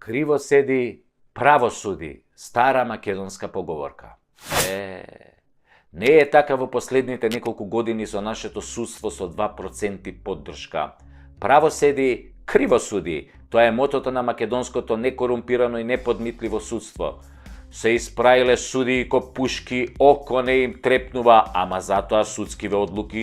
Криво седи, право суди. Стара македонска поговорка. Не е така во последните неколку години со нашето судство со 2% поддршка. Право седи, криво суди. Тоа е мотото на македонското некорумпирано и неподмитливо судство. Се испраиле судии ко пушки, око не им трепнува, ама затоа судскиве одлуки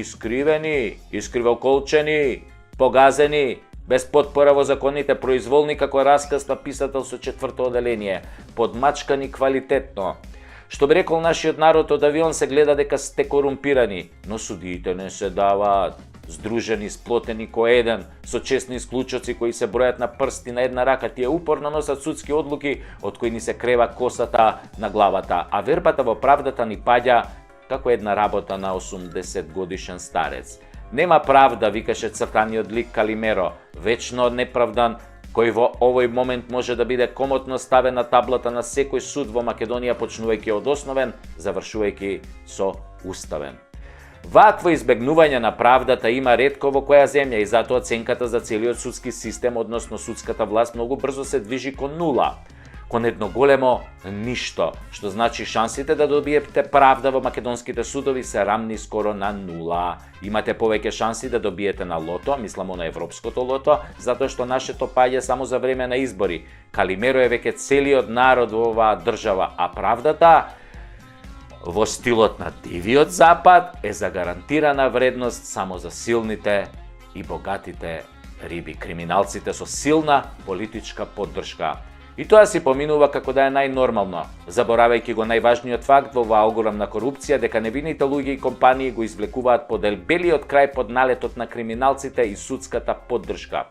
искривоколчени, погазени, без потпора во законите, произволни како расказ на писател со 4-то оделение, подмачкани квалитетно. Што би рекол нашиот народ, од авион се гледа дека сте корумпирани, но судиите не се даваат. Здружени, сплотени ко еден, со честни исклучоци кои се бројат на прсти на една рака, тие упорно носат судски одлуки од кои ни се крева косата на главата, а вербата во правдата ни паѓа како една работа на 80 годишен старец. Нема правда, викаше цртаниот лик Калимеро, вечно неправдан, кој во овој момент може да биде комотно ставен на таблата на секој суд во Македонија, почнувајќи од основен, завршувајќи со уставен. Вакво избегнување на правдата има ретко во која земја и затоа оценката за целиот судски систем, односно судската власт, многу брзо се движи кон нула, кон едно големо ништо, што значи шансите да добиете правда во македонските судови се рамни скоро на нула. Имате повеќе шанси да добиете на лото, мислам на европското лото, затоа што нашето паѓа само за време на избори. Калимеро е веќе целиот народ во оваа држава, а правдата во стилот на дивиот запад е за гарантирана вредност само за силните и богатите риби, криминалците со силна политичка поддршка. И тоа си поминува како да е најнормално, заборавајќи го најважниот факт во оваа огромна корупција дека невините луѓе и компании го извлекуваат по дебелиот крај под налетот на криминалците и судската поддршка.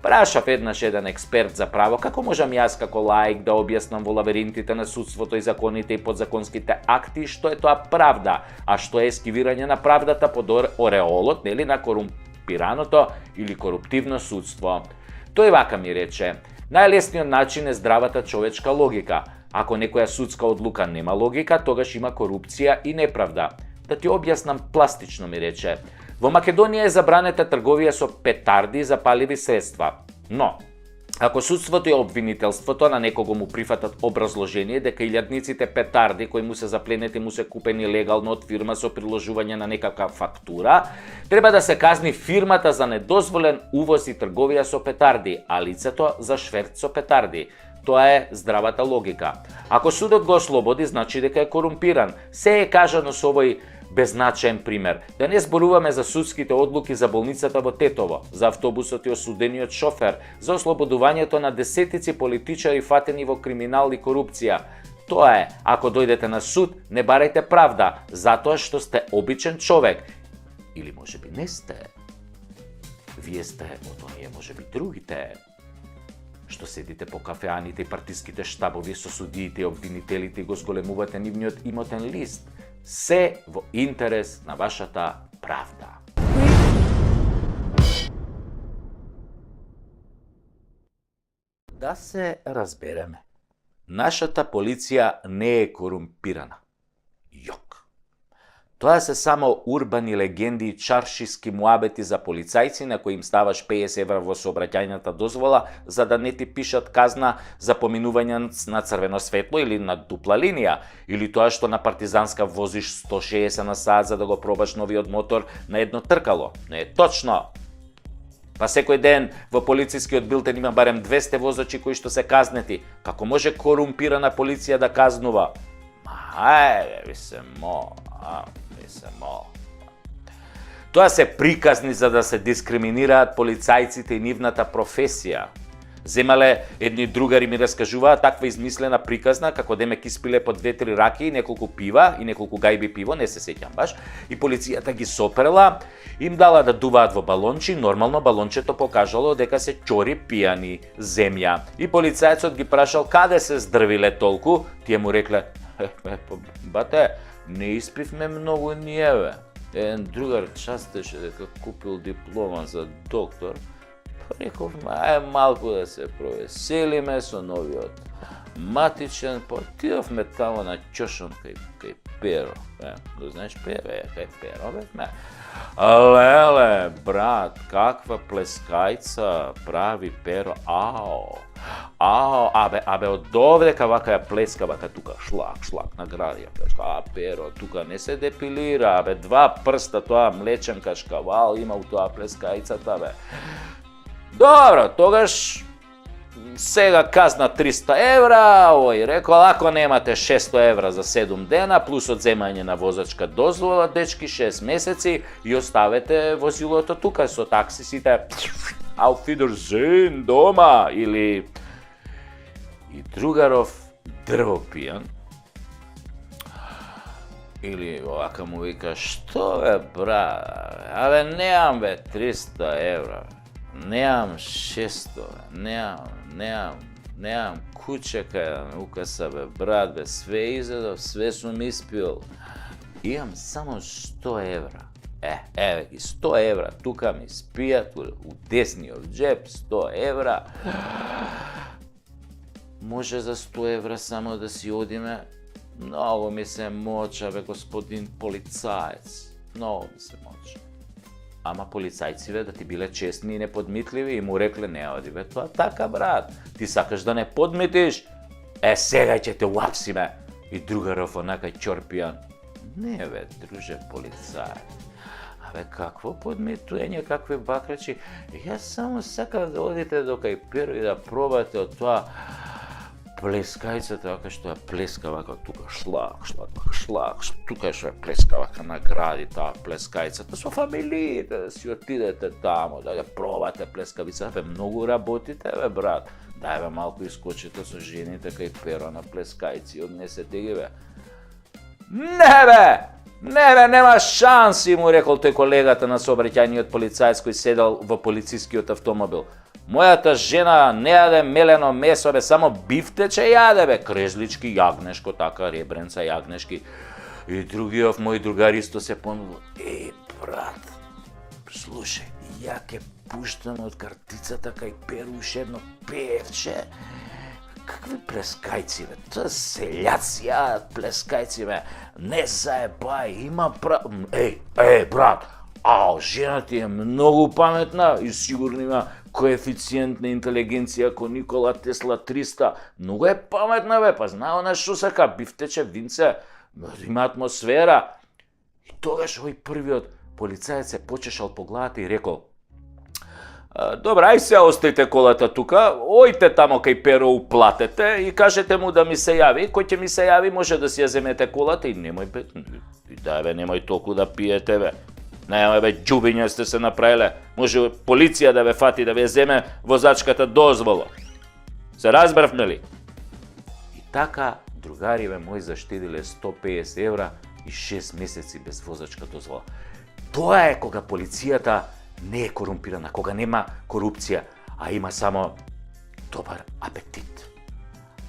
Прашав еднаш еден експерт за право како можам јас како лаик да објаснам во лавиринтите на судството и законите и подзаконските акти што е тоа правда, а што е ескивирање на правдата под ореолот, нели, на корумпираното или коруптивно судство. Тој вака ми рече: најлесниот начин е здравата човечка логика. Ако некоја судска одлука нема логика, тогаш има корупција и неправда. Да ти објаснам пластично, ми рече. Во Македонија е забранета трговија со петарди и запаливи средства. Но, ако судството и обвинителството на некого му прифатат образложение дека илјадниците петарди кои му се запленети му се купени легално од фирма со приложување на некаква фактура, треба да се казни фирмата за недозволен увоз и трговија со петарди, а лицето за шверц со петарди. Тоа е здравата логика. Ако судот го ослободи, значи дека е корумпиран. Се е кажано со овој беззначаен пример. Да не зборуваме за судските одлуки за болницата во Тетово, за автобусот и осудениот шофер, за ослободувањето на десетици политичари фатени во криминал и корупција. Тоа е, ако дојдете на суд, не барајте правда, затоа што сте обичен човек. Или можеби не сте. Вие сте од оние можеби другите, што седите по кафеаните и партиските штабови со судиите и обвинителите и го зголемувате нивниот имотен лист. Се во интерес на вашата правда. Да се разбереме. Нашата полиција не е корумпирана. Јок. Тоа се само урбани легенди и чаршиски муабети за полицајци на кои им ставаш 50 евра во сообраќајната дозвола за да не ти пишат казна за поминување на црвено светло или на дупла линија, или тоа што на партизанска возиш 160 на сат за да го пробаш новиот мотор на едно тркало. Не е точно. Па секој ден во полицискиот билтен има барем 200 возачи кои што се казнети. Како може корумпирана полиција да казнува? Тоа се приказни за да се дискриминираат полицајците и нивната професија. Земале едни другари ми раскажуваат таква измислена приказна како демек испиле по 2-3 раки и неколку пива и неколку гајби пиво, не се сеќам баш, и полицијата ги соперла, им дала да дуваат во балончи, нормално балончето покажало дека се чори пијани земја. И полицајецот ги прашал каде се здрвиле толку, тие му рекле: бате, не испивме многу ниеве. Еден другар частеше дека купил диплома за доктор, па рековме, малку да се провеселиме со новиот матичен, па отидовме тамо на ќошон кај Перо. Го знаеш кај Перо, бе? Леле, брат, каква плескајца прави Перо, ао! Абе, од овдека вака ја плеска, вака тука, шлак, награди ја, Перо, тука не се депилира, абе, 2 прста, тоа млеченка шкавал има у тоа плескајцата, бе. Добро, тогаш, сега казна 300 евра, овој рекол, ако немате 600 евра за 7 дена, плюс одземање на возачка дозвола, дечки 6 месеци, и оставете возилото тука со таксисите, auf Wiedersehen дома, или... И другаров дрвопијан, или овака му вика, што бе брат, абе неам бе 300 евра, неам 600, неам куќе кај да ме укаса бе брат, бе све изедов, све сум испил, имам само 100 евра. Еве ги 100 евра, тука ми спијат у десниот джеп, 100 евра. Може за 100 евра само да си одиме? Многу ми се моча, бе, господин полицаец. Многу ми се моча. Ама полицајциве да ти биле честни и неподмитливи и му рекле, не оди, бе, тоа така, брат. Ти сакаш да не подмитиш? Сега ќе те уапсиме. И другаров онака ќорпијан. Не, бе, друже полицаец. Абе, какво подмитување, какви бакрачи? Јас само сакам да одите до кај Перо и да пробате од тоа плескајцата, вака што ја плеска, вака тука шлак, тука што ја плеска, вака награди таа плескајцата со фамилиите, да си отидете тамо, да ја пробате плескавица. Бе, многу работите, бе, брат. Дај, бе, малку искочите со жените кај Перо на плескајци, однесете ги, бе. Не бе, нема шанси, му рекол тој колегата на сообраќајниот полицаец кој седел во полицискиот автомобил. Мојата жена не јаде мелено месо, бе, само бифтече јаде, бе, крезлички, јагнешко, така, ребренца, јагнешки. И другиот мој другар исто се понудил. Брат, слушај, ја ке пуштам од картицата кај Перу уште едно певче. Какви плескајци, бе, тоа селјаци јадат плескајци, бе, не заебај, има брат, жена ти е многу паметна и сигурно има коефициент на интелигенција ко Никола Тесла 300. Многу е паметна, бе, па знае она што сака, бифтече, винце, има атмосфера. И тогаш овој првиот полицаец се почешал по главата и рекол, добра, ај се оставите колата тука, ојте тамо кај Перо, уплатете и кажете му да ми се јави. Кој ќе ми се јави, може да си ја земете колата и немој, бе, немој толку да пиете, бе. Немој, бе, џубиња сте се направиле. Може полиција да ве фати, да ве земе возачката дозвола. Се разбравме ли? И така, другариве мои заштедиле 150 евра и 6 месеци без возачка дозвола. Тоа е кога полицијата не е корумпирана, кога нема корупција, а има само добар апетит.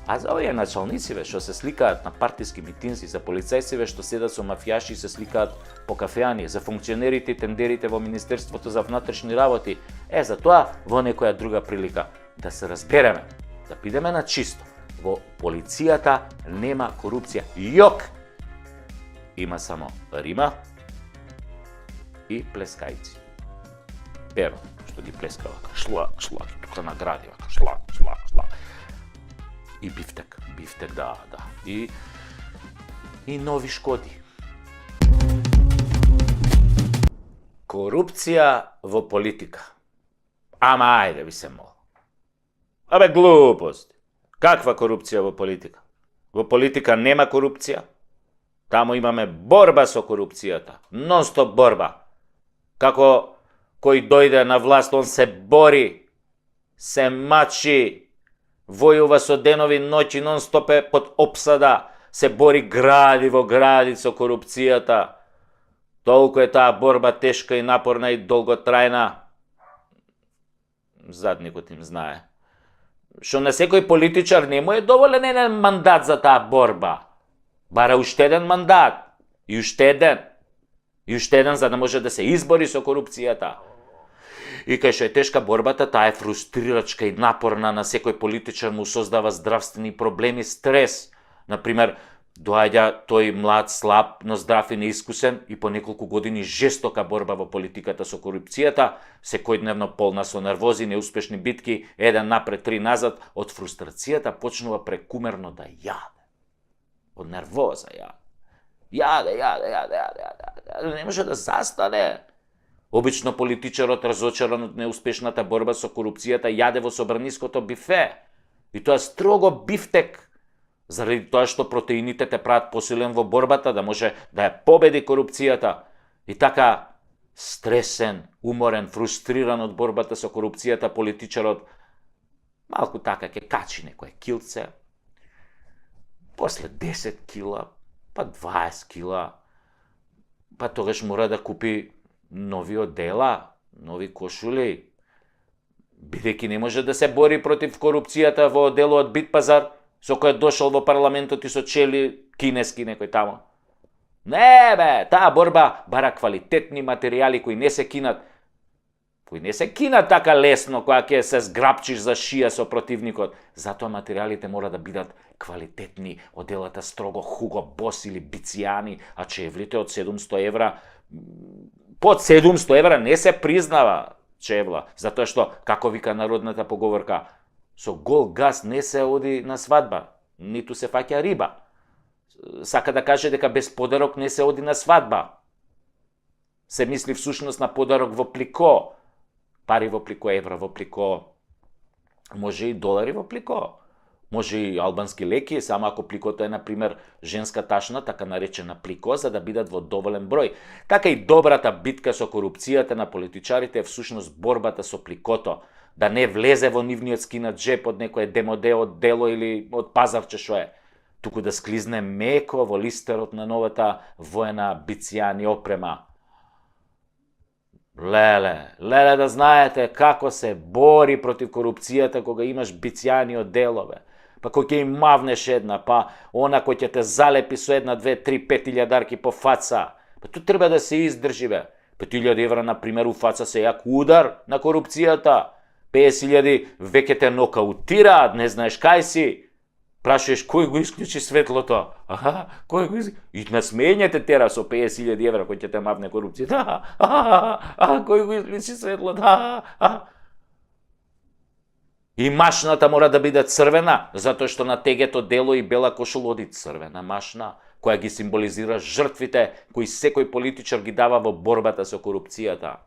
А за овие началници, што се сликаат на партиски митинзи, за полицајци што седат со мафијаши и се сликаат по кафеани, за функционерите и тендерите во Министерството за внатрешни работи, за тоа во некоја друга прилика да се разбереме, да бидеме на чисто. Во полицијата нема корупција. Јок! Има само Рима и плескајци. Перо, што ги плеска вака, шлак, тука награди вака, шлак. И бифтек, да. И нови шкоди. Корупција во политика. Ама ајде ви се мол. Абе глупост. Каква корупција во политика? Во политика нема корупција. Таму имаме борба со корупцијата. Нон-стоп борба. Како кој дојде на власт, он се бори, се мачи, војува со денови ноќи, нон-стоп е под опсада, се бори гради во гради со корупцијата. Толку е таа борба тешка и напорна и долготрајна. Задникот им знае. Што на секој политичар не му е доволен еден мандат за таа борба. Бара уште еден мандат. И уште еден, за да може да се избори со корупцијата. И кај што е тешка борбата, таа е фрустрирачка и напорна, на секој политичар му создава здравствени проблеми, стрес. Например, Доаѓа тој млад, слаб, но здрав и неискусен и по неколку години жестока борба во политиката со корупцијата, секојдневно полна со нервози, неуспешни битки, еден напред, три назад, од фрустрацијата почнува прекумерно да јаде. Од нервоза јаде. Јаде. Не може да застане. Обично политичарот, разочаран од неуспешната борба со корупцијата, јаде во собраниското бифе. И тоа строго бифтек, заради тоа што протеините те прават посилен во борбата, да може да ја победи корупцијата. И така, стресен, уморен, фрустриран од борбата со корупцијата, политичарот малку така ќе качи некое килце, после 10 кила, па 20 кила, па тогаш мора да купи нови одела, нови кошули, бидејќи не може да се бори против корупцијата во делот Битпазар, со кој дошол во парламентот и со чели кинески некој тамо. Не бе, таа борба бара квалитетни материјали кои не се кинат така лесно, која ќе се зграпчиш за шија со противникот. Затоа материјалите мора да бидат квалитетни, оделата строго Hugo Boss или Бицијани, а чевлите од 700 евра, под 700 евра не се признава чевла, затоа што, како вика народната поговорка, со гол газ не се оди на свадба, ниту се фаќа риба. Сака да каже дека без подарок не се оди на свадба. Се мисли всушност на подарок во плико, пари во плико, евра во плико, може и долари во плико, може и албански леки, само ако пликото е, например, женска ташна, така наречена плико, за да бидат во доволен број. Така и добрата битка со корупцијата на политичарите е всушност борбата со пликото, да не влезе во нивниот скинат джеп од некое демоде од дело или од пазарче шо е, туку да склизне меко во листерот на новата воена Бицијани опрема. Леле да знаете како се бори против корупцијата кога имаш Бицијани од делове. Па кој ќе им мавнеш една, па она кој ќе те залепи со една, две, три, 5.000 дарки по фаца. Па tu треба да се издржи бе. 5.000 евра, например, у фаца се јак удар на корупцијата. 50.000 веќе те нокаутираат, не знаеш кај си. Прашуваш кој го исклучи светлото? Кој го исклучи? И на смењете тера со 50.000 евра кој ќе те мавне корупцијата. Кој го исклучи светлото? И машната мора да биде црвена, затоа што на тегето дело и бела кошула оди црвена машна, која ги символизира жртвите кои секој политичар ги дава во борбата со корупцијата.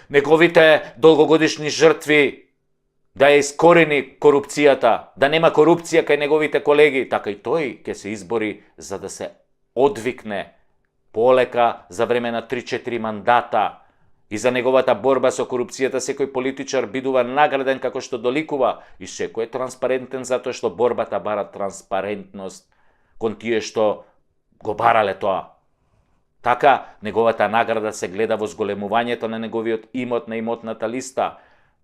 Неговите долгогодишни жртви да ја искорени корупцијата, да нема корупција кај неговите колеги, така и тој ќе се избори за да се одвикне полека за време на 3-4 мандата. И за неговата борба со корупцијата секој политичар бидува награден како што доликува и секој е транспарентен затоа што борбата бара транспарентност кон тие што го барале тоа. Така, неговата награда се гледа во зголемувањето на неговиот имот на имотната листа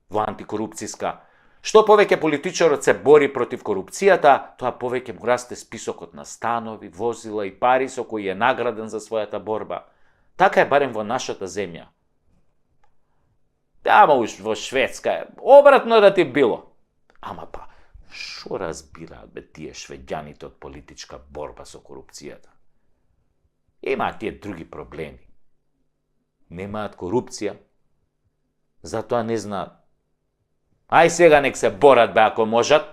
во антикорупцијска. Што повеќе политичарот се бори против корупцијата, тоа повеќе му расте списокот на станови, возила и пари со кои е награден за својата борба. Така е барем во нашата земја. Ама во Шведска е обратно да ти било. Ама па, шо разбираат бе тие швеѓаните од политичка борба со корупцијата? Имаат тие други проблеми. Немаат корупција, затоа не знаат. Ај сега нек се борат бе ако можат,